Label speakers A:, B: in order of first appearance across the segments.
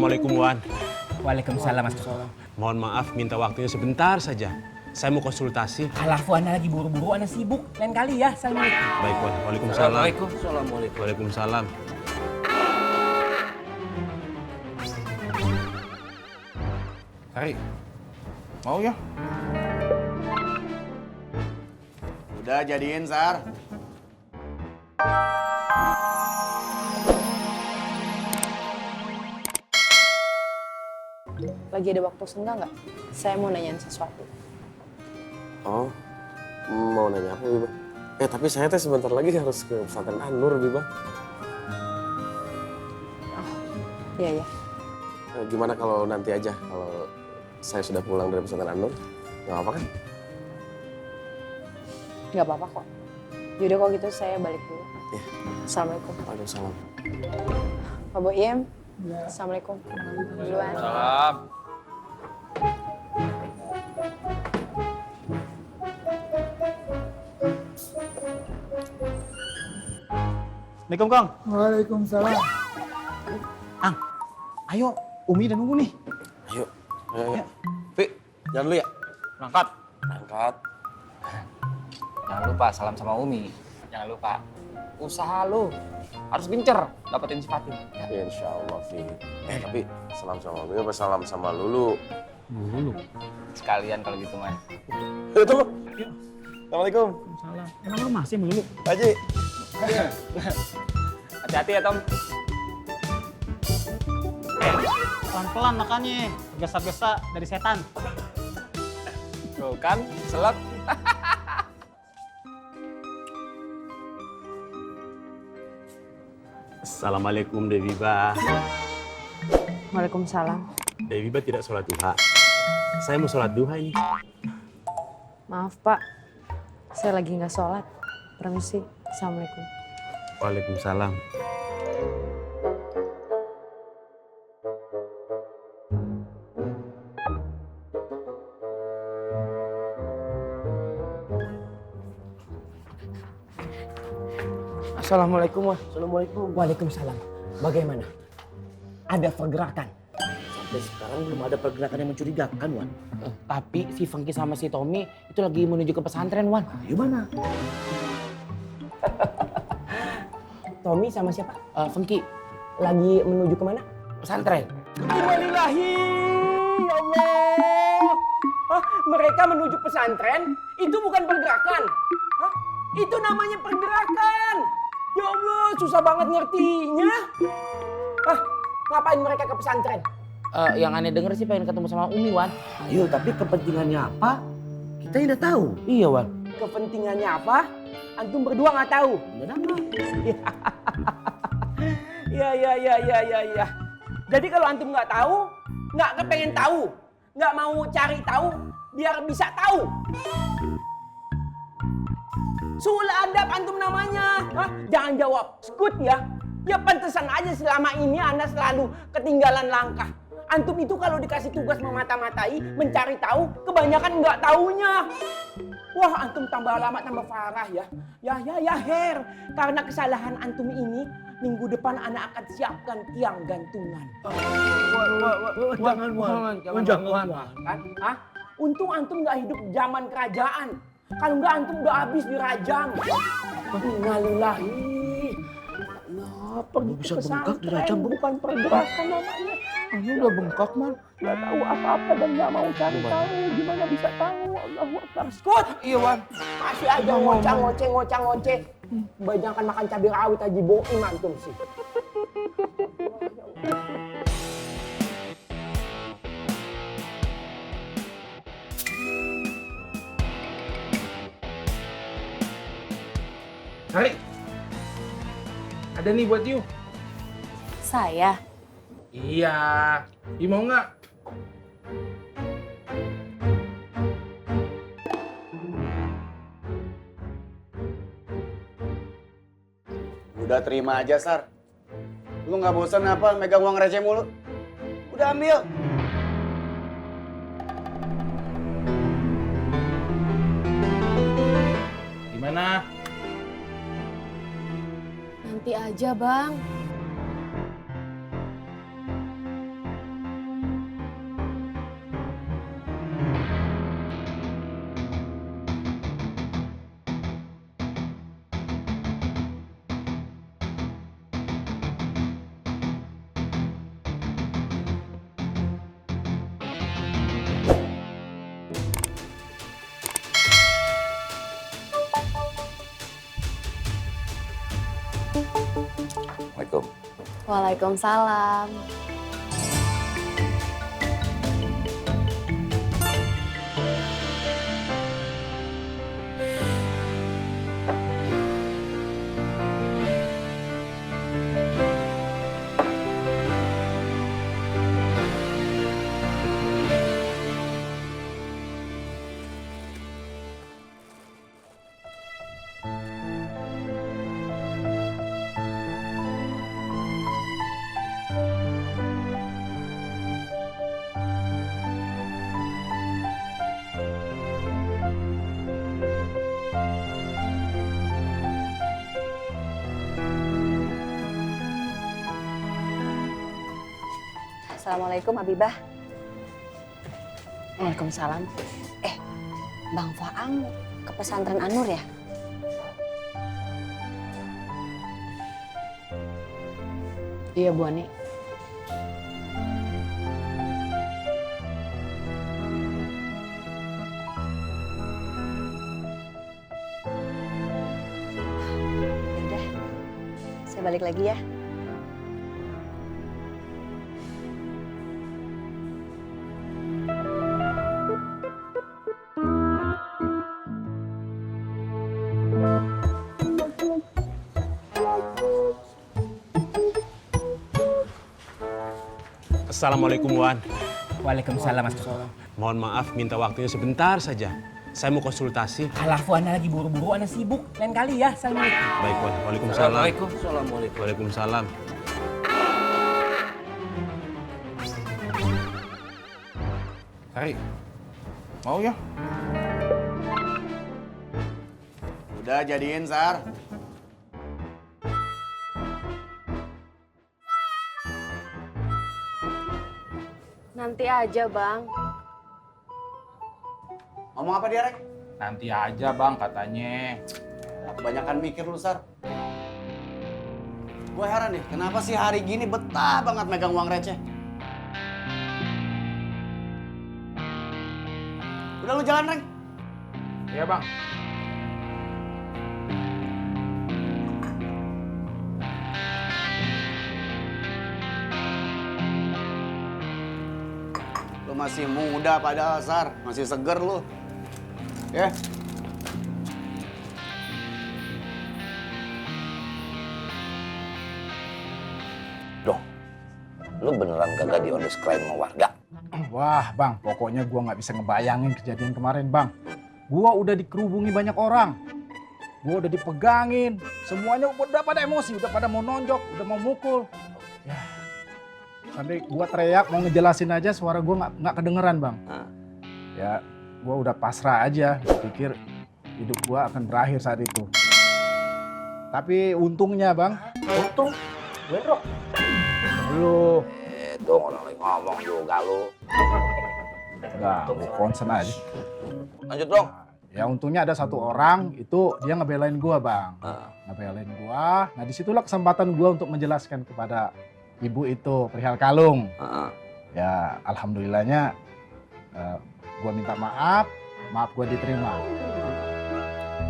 A: Assalamualaikum, Wan.
B: Waalaikumsalam, Mas Joko.
A: Mohon maaf, minta waktunya sebentar saja. Saya mau konsultasi.
B: Alah, Ana lagi buru-buru, Ana sibuk. Lain kali ya, Assalamualaikum.
A: Baik, Wan. Waalaikumsalam.
C: Assalamualaikum.
A: Waalaikumsalam.
C: Hari, mau ya?
D: Udah jadiin, Sar.
E: Lagi ada waktu senggang nggak? Saya mau nanyain sesuatu.
F: Oh, mau nanya apa, Biba? Tapi saya teh sebentar lagi harus ke pesantren An-Nur, Biba.
E: Iya, ya.
F: Gimana kalau nanti aja, kalau saya sudah pulang dari pesantren An-Nur? Nggak apa kan?
E: Nggak apa-apa kok. Yaudah kalau gitu saya balik dulu.
F: Iya.
E: Assalamualaikum.
F: Waalaikumsalam.
E: Pak Boim. Assalamualaikum. Duluan.
C: Salam.
B: Assalamualaikum, Kang.
G: Waalaikumsalam.
B: Ang, ayo. Umi udah nunggu nih.
F: Ayo. Ayo. Pi, jangan dulu ya.
C: Berangkat.
F: Angkat.
C: Jangan lupa salam sama Umi. Jangan lupa. Usaha lu harus gencer dapetin si Fatin.
F: Ya, insya Allah, Fi. Tapi salam sama Mami apa salam sama Lulu?
C: Lulu. Sekalian kalau gitu mah.
F: Itu lo. Assalamualaikum.
B: Salam. Emang lu masih melulu?
F: Haji.
C: Hati-hati ya, Tom.
G: Pelan-pelan makannya, gesa-gesa dari setan.
C: Tuh kan, selek.
A: Assalamualaikum, Dewiba.
E: Waalaikumsalam.
A: Dewiba tidak sholat duha. Saya mau sholat duha ini.
E: Maaf, Pak. Saya lagi nggak sholat. Permisi. Assalamualaikum.
A: Waalaikumsalam.
B: Assalamualaikum, Wan.
F: Assalamualaikum.
B: Waalaikumsalam. Bagaimana? Ada pergerakan?
H: Sampai sekarang belum ada pergerakan yang mencurigakan, Wan.
B: Tapi si Fengki sama si Tommy itu lagi menuju ke pesantren, Wan.
H: Gimana?
B: Tommy sama siapa? Fengki. Lagi menuju kemana? Pesantren. Innalillahi, ya Allah. Mereka menuju pesantren, itu bukan pergerakan. Itu namanya pergerakan. Ya Allah, susah banget ngertinya. Ngapain mereka ke pesantren? Yang aneh denger sih pengen ketemu sama Umi, Wan.
H: Ayo, tapi kepentingannya apa? Kita tidak tahu.
B: Iya, Wan. Kepentingannya apa? Antum berdua nggak tahu. Iya. Jadi kalau antum nggak tahu, nggak kepengen tahu, nggak mau cari tahu, biar bisa tahu. Sul adab antum namanya. Jangan jawab skut ya. Ya pantesan aja selama ini Anda selalu ketinggalan langkah. Antum itu kalau dikasih tugas memata-matai, mencari tahu, kebanyakan nggak taunya. Wah, antum tambah lama tambah parah ya. Ya, Her. Karena kesalahan antum ini, minggu depan anak akan siapkan tiang gantungan. Jangan. Kan? Untung antum nggak hidup zaman kerajaan. Kalau nggak antum udah habis dirajam. Innalillahi. Allah, pergi
H: bisa
B: ke
H: bengkak
B: pesantren,
H: dirajam, Bu?
B: bukan pergerakan namanya. Ini udah bengkak, Man. Nggak tahu apa-apa dan nggak mau cari tahu. Gimana bisa tahu? Allahu Akbar. Skut! Iya, Wan. Masih aja ngoceh. Kebanyakan makan cabai rawit Haji Boim antum sih.
C: Hari, ada nih buat you.
E: Saya?
C: Iya, you mau nggak?
D: Udah terima aja, Sar. Lu nggak bosan apa megang uang receh mulu? Udah ambil.
C: Gimana?
E: Nanti aja, Bang.
I: Assalamualaikum.
E: Waalaikumsalam. Assalamualaikum Habibah. Waalaikumsalam. Bang Faang ke pesantren Anur ya? Iya Bu Ani. Yaudah, saya balik lagi ya.
A: Assalamualaikum Wan.
B: Waalaikumsalam Mas.
A: Mohon maaf, minta waktunya sebentar saja. Saya mau konsultasi.
B: Alah, Ana lagi buru-buru, Ana sibuk. Lain kali ya, Assalamualaikum.
A: Baik Wan, waalaikumsalam.
I: Assalamualaikum.
A: Waalaikumsalam.
J: Sari, mau ya?
D: Udah jadiin, Sar.
E: Nanti aja Bang.
D: Ngomong apa dia, Rek?
J: Nanti aja bang katanya.
D: Kebanyakan mikir lu, Sar. Gue heran nih, kenapa sih hari gini betah banget megang uang receh? Udah lu jalan, Rek.
J: Iya bang.
D: Lu masih muda padahal, Sar. Masih seger lu. Ya.
I: Dong, lu beneran kagak di on the screen sama warga?
J: Wah bang, pokoknya gua nggak bisa ngebayangin kejadian kemarin bang. Gua udah dikerubungi banyak orang. Gua udah dipegangin. Semuanya udah pada emosi, udah pada mau nonjok, udah mau mukul. Ya, sampai gua teriak mau ngejelasin aja suara gua nggak kedengeran bang. Ya, gua udah pasrah aja. Pikir hidup gua akan berakhir saat itu. Tapi untungnya bang.
B: Untung, gue Rok.
J: Lu
I: Itu orang lagi ngomong juga lu.
J: enggak, lu konsen aja.
I: Lanjut dong.
J: Ya untungnya ada satu orang itu dia ngebelain gua bang, ngebelain gua. Nah disitulah kesempatan gua untuk menjelaskan kepada ibu itu perihal kalung. Ya alhamdulillahnya gua minta maaf gua diterima.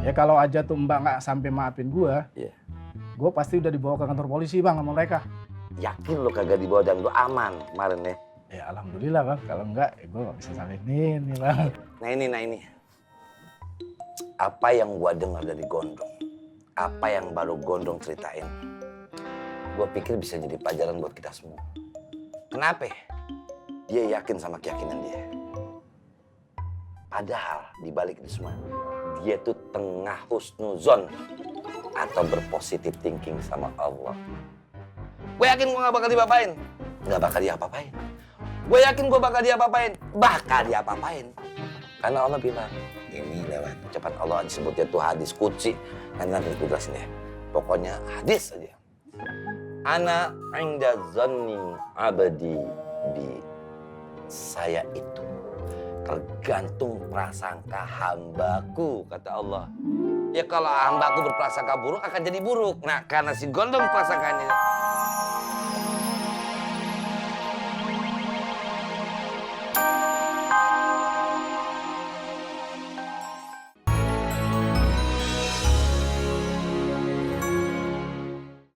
J: Ya kalau aja tuh mbak nggak sampai maafin gua, gua pasti udah dibawa ke kantor polisi bang sama mereka.
I: Yakin lu kagak dibawa dan lu aman kemarin ya?
J: Ya alhamdulillah bang, kalau enggak ya gua nggak bisa sampai ini bang.
I: Nah ini. Apa yang gua dengar dari Gondong, apa yang baru Gondong ceritain, gua pikir bisa jadi pelajaran buat kita semua. Kenapa? Dia yakin sama keyakinan dia. Padahal dibalik itu semua, dia tuh tengah husnuzon atau berpositif thinking sama Allah. Gue yakin gue gak bakal diapapain. Gak bakal diapa-apain. Gue yakin gue bakal diapa-apain. Bakal diapa-apain. Karena Allah bilang, ini lewat ucapan Allah disebutnya tuh hadis qudsi. Nanti gue jelasin ya. Pokoknya hadis aja. Ana inda zanni abadi bi. Saya itu tergantung prasangka hambaku, kata Allah. Ya kalau hambaku berprasangka buruk akan jadi buruk. Nah karena si Gondong prasangkanya